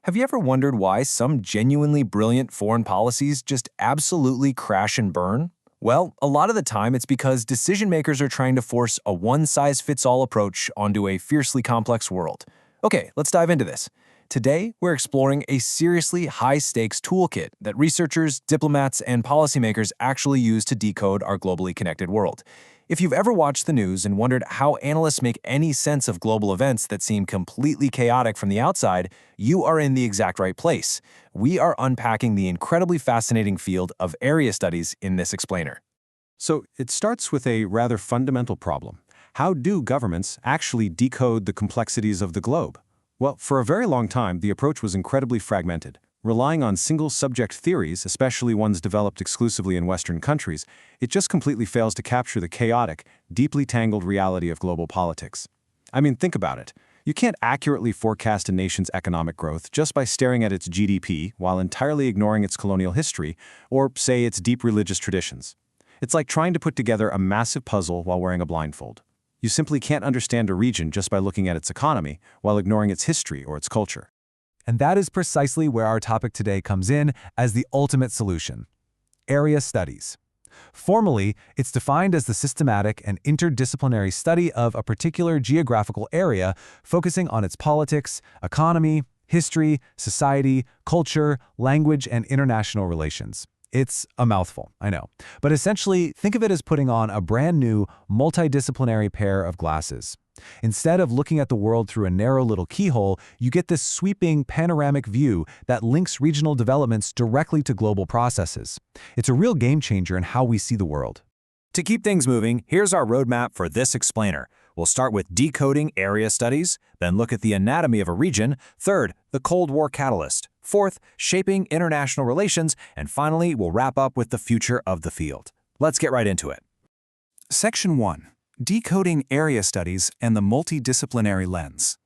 Have you ever wondered why some genuinely brilliant foreign policies just absolutely crash and burn? Well, a lot of the time it's because decision makers are trying to force a one-size-fits-all approach onto a fiercely complex world. Okay, let's dive into this. Today, we're exploring a seriously high-stakes toolkit that researchers, diplomats, and policymakers actually use to decode our globally connected world. If you've ever watched the news and wondered how analysts make any sense of global events that seem completely chaotic from the outside, you are in the exact right place. We are unpacking the incredibly fascinating field of area studies in this explainer. So it starts with a rather fundamental problem. How do governments actually decode the complexities of the globe? Well, for a very long time, the approach was incredibly fragmented. Relying on single-subject theories, especially ones developed exclusively in Western countries, it just completely fails to capture the chaotic, deeply tangled reality of global politics. I mean, think about it. You can't accurately forecast a nation's economic growth just by staring at its GDP while entirely ignoring its colonial history or, say, its deep religious traditions. It's like trying to put together a massive puzzle while wearing a blindfold. You simply can't understand a region just by looking at its economy while ignoring its history or its culture. And that is precisely where our topic today comes in as the ultimate solution: area studies. Formally, it's defined as the systematic and interdisciplinary study of a particular geographical area focusing on its politics, economy, history, society, culture, language, and international relations. It's a mouthful, I know. But essentially, think of it as putting on a brand new, multidisciplinary pair of glasses. Instead of looking at the world through a narrow little keyhole, you get this sweeping, panoramic view that links regional developments directly to global processes. It's a real game changer in how we see the world. To keep things moving, here's our roadmap for this explainer. We'll start with decoding area studies, then look at the anatomy of a region, third, the Cold War catalyst, fourth, shaping international relations, and finally, we'll wrap up with the future of the field. Let's get right into it. Section 1. Decoding area studies and the multidisciplinary lens.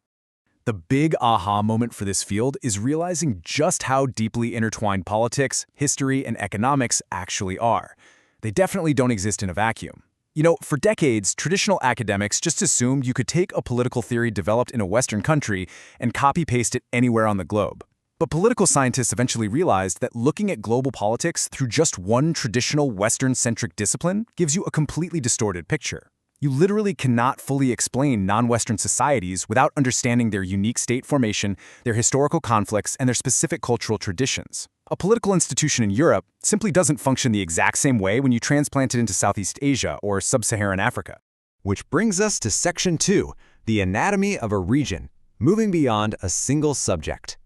The big aha moment for this field is realizing just how deeply intertwined politics, history, and economics actually are. They definitely don't exist in a vacuum. You know, for decades, traditional academics just assumed you could take a political theory developed in a Western country and copy-paste it anywhere on the globe. But political scientists eventually realized that looking at global politics through just one traditional Western-centric discipline gives you a completely distorted picture. You literally cannot fully explain non-Western societies without understanding their unique state formation, their historical conflicts, and their specific cultural traditions. A political institution in Europe simply doesn't function the exact same way when you transplant it into Southeast Asia or Sub-Saharan Africa. Which brings us to Section 2, the anatomy of a region, moving beyond a single subject.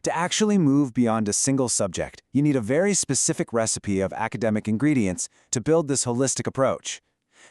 To actually move beyond a single subject, you need a very specific recipe of academic ingredients to build this holistic approach.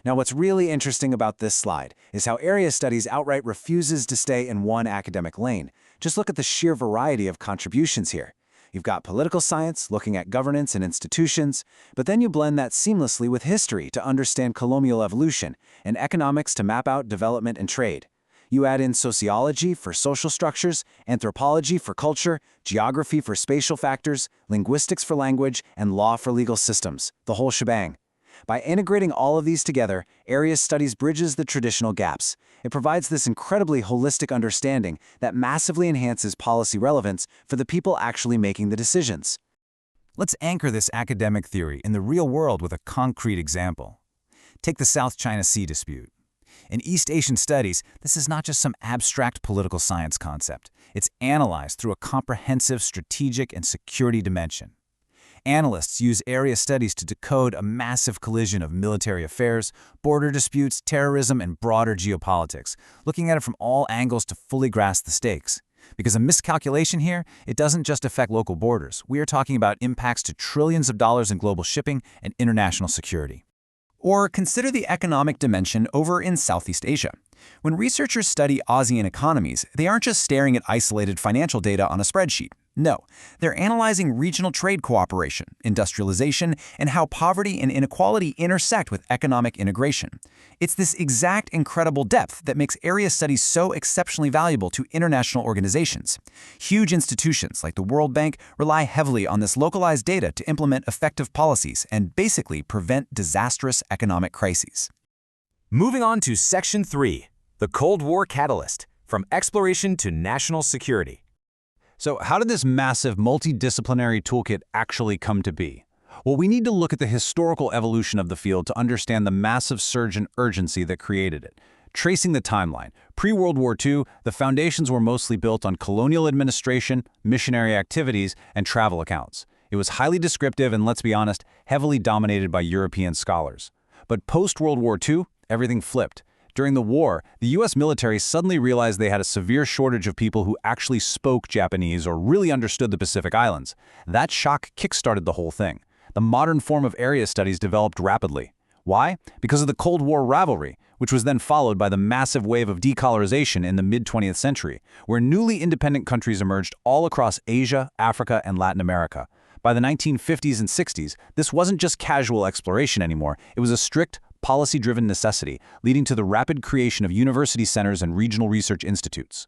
Now, what's really interesting about this slide is how area studies outright refuses to stay in one academic lane. Just look at the sheer variety of contributions here. You've got political science looking at governance and institutions, but then you blend that seamlessly with history to understand colonial evolution and economics to map out development and trade. You add in sociology for social structures, anthropology for culture, geography for spatial factors, linguistics for language, and law for legal systems, the whole shebang. By integrating all of these together, area studies bridges the traditional gaps. It provides this incredibly holistic understanding that massively enhances policy relevance for the people actually making the decisions. Let's anchor this academic theory in the real world with a concrete example. Take the South China Sea dispute. In East Asian studies, this is not just some abstract political science concept. It's analyzed through a comprehensive strategic and security dimension. Analysts use area studies to decode a massive collision of military affairs, border disputes, terrorism, and broader geopolitics, looking at it from all angles to fully grasp the stakes. Because a miscalculation here, it doesn't just affect local borders. We are talking about impacts to trillions of dollars in global shipping and international security. Or consider the economic dimension over in Southeast Asia. When researchers study ASEAN economies, they aren't just staring at isolated financial data on a spreadsheet. No, they're analyzing regional trade cooperation, industrialization, and how poverty and inequality intersect with economic integration. It's this exact incredible depth that makes area studies so exceptionally valuable to international organizations. Huge institutions like the World Bank rely heavily on this localized data to implement effective policies and basically prevent disastrous economic crises. Moving on to Section 3, the Cold War catalyst, from exploration to national security. So how did this massive multidisciplinary toolkit actually come to be? Well, we need to look at the historical evolution of the field to understand the massive surge in urgency that created it. Tracing the timeline, pre-World War II, the foundations were mostly built on colonial administration, missionary activities, and travel accounts. It was highly descriptive and, let's be honest, heavily dominated by European scholars. But post-World War II, everything flipped. During the war, the U.S. military suddenly realized they had a severe shortage of people who actually spoke Japanese or really understood the Pacific Islands. That shock kick-started the whole thing. The modern form of area studies developed rapidly. Why? Because of the Cold War rivalry, which was then followed by the massive wave of decolorization in the mid-20th century, where newly independent countries emerged all across Asia, Africa, and Latin America. By the 1950s and 60s, this wasn't just casual exploration anymore, it was a strict, policy-driven necessity, leading to the rapid creation of university centers and regional research institutes.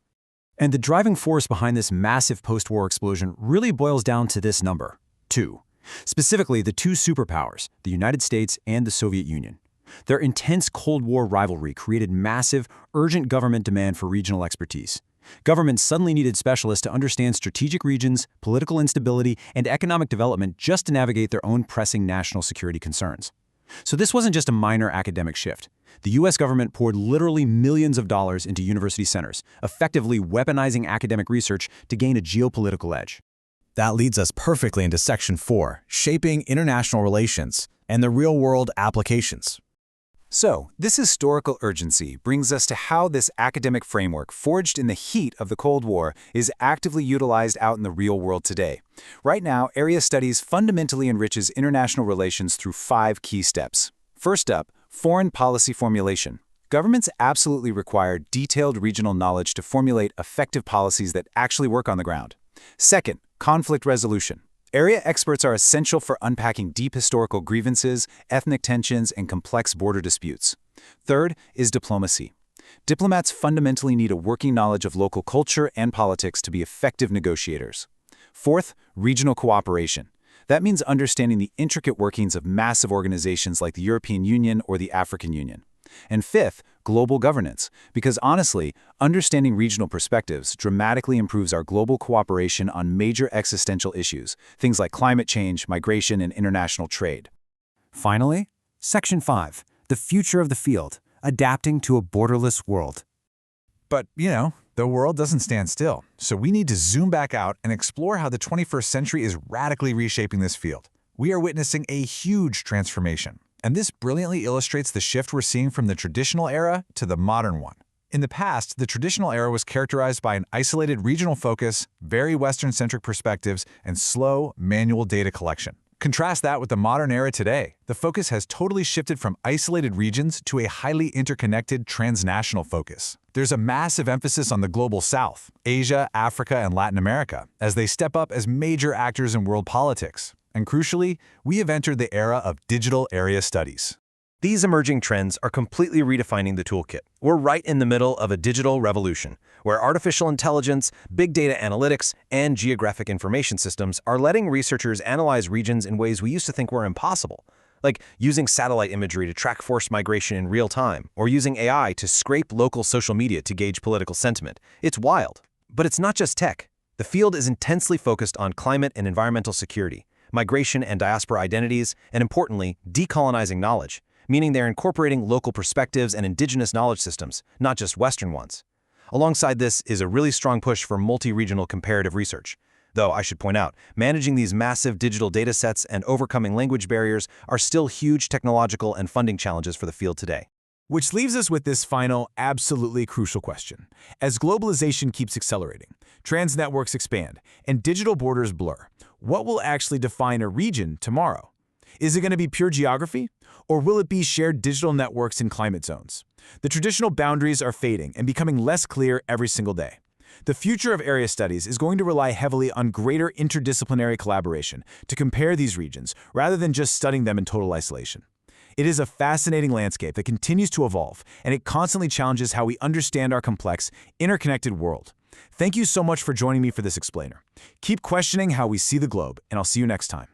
And the driving force behind this massive post-war explosion really boils down to this number, 2. Specifically, the two superpowers, the United States and the Soviet Union. Their intense Cold War rivalry created massive, urgent government demand for regional expertise. Governments suddenly needed specialists to understand strategic regions, political instability, and economic development just to navigate their own pressing national security concerns. So this wasn't just a minor academic shift. The U.S. government poured literally millions of dollars into university centers, effectively weaponizing academic research to gain a geopolitical edge. That leads us perfectly into Section 4, Shaping International Relations and the Real-World Applications. So, this historical urgency brings us to how this academic framework, forged in the heat of the Cold War, is actively utilized out in the real world today. Right now, area studies fundamentally enriches international relations through 5 key steps. First up, foreign policy formulation. Governments absolutely require detailed regional knowledge to formulate effective policies that actually work on the ground. Second, conflict resolution. Area experts are essential for unpacking deep historical grievances, ethnic tensions, and complex border disputes. Third is diplomacy. Diplomats fundamentally need a working knowledge of local culture and politics to be effective negotiators. Fourth, regional cooperation. That means understanding the intricate workings of massive organizations like the European Union or the African Union. And fifth, global governance, because honestly, understanding regional perspectives dramatically improves our global cooperation on major existential issues, things like climate change, migration, and international trade. Finally, Section 5, the future of the field, adapting to a borderless world. But, the world doesn't stand still, so we need to zoom back out and explore how the 21st century is radically reshaping this field. We are witnessing a huge transformation. And this brilliantly illustrates the shift we're seeing from the traditional era to the modern one. In the past, the traditional era was characterized by an isolated regional focus, very Western-centric perspectives, and slow, manual data collection. Contrast that with the modern era today. The focus has totally shifted from isolated regions to a highly interconnected transnational focus. There's a massive emphasis on the global south, Asia, Africa, and Latin America, as they step up as major actors in world politics. And crucially, we have entered the era of digital area studies. These emerging trends are completely redefining the toolkit. We're right in the middle of a digital revolution, where artificial intelligence, big data analytics, and geographic information systems are letting researchers analyze regions in ways we used to think were impossible, like using satellite imagery to track forced migration in real time, or using AI to scrape local social media to gauge political sentiment. It's wild. But it's not just tech. The field is intensely focused on climate and environmental security, migration and diaspora identities, and importantly, decolonizing knowledge, meaning they're incorporating local perspectives and indigenous knowledge systems, not just Western ones. Alongside this is a really strong push for multi-regional comparative research. Though I should point out, managing these massive digital data sets and overcoming language barriers are still huge technological and funding challenges for the field today. Which leaves us with this final, absolutely crucial question. As globalization keeps accelerating, trans networks expand, and digital borders blur, what will actually define a region tomorrow? Is it going to be pure geography? Or will it be shared digital networks and climate zones? The traditional boundaries are fading and becoming less clear every single day. The future of area studies is going to rely heavily on greater interdisciplinary collaboration to compare these regions rather than just studying them in total isolation. It is a fascinating landscape that continues to evolve, and it constantly challenges how we understand our complex, interconnected world. Thank you so much for joining me for this explainer. Keep questioning how we see the globe, and I'll see you next time.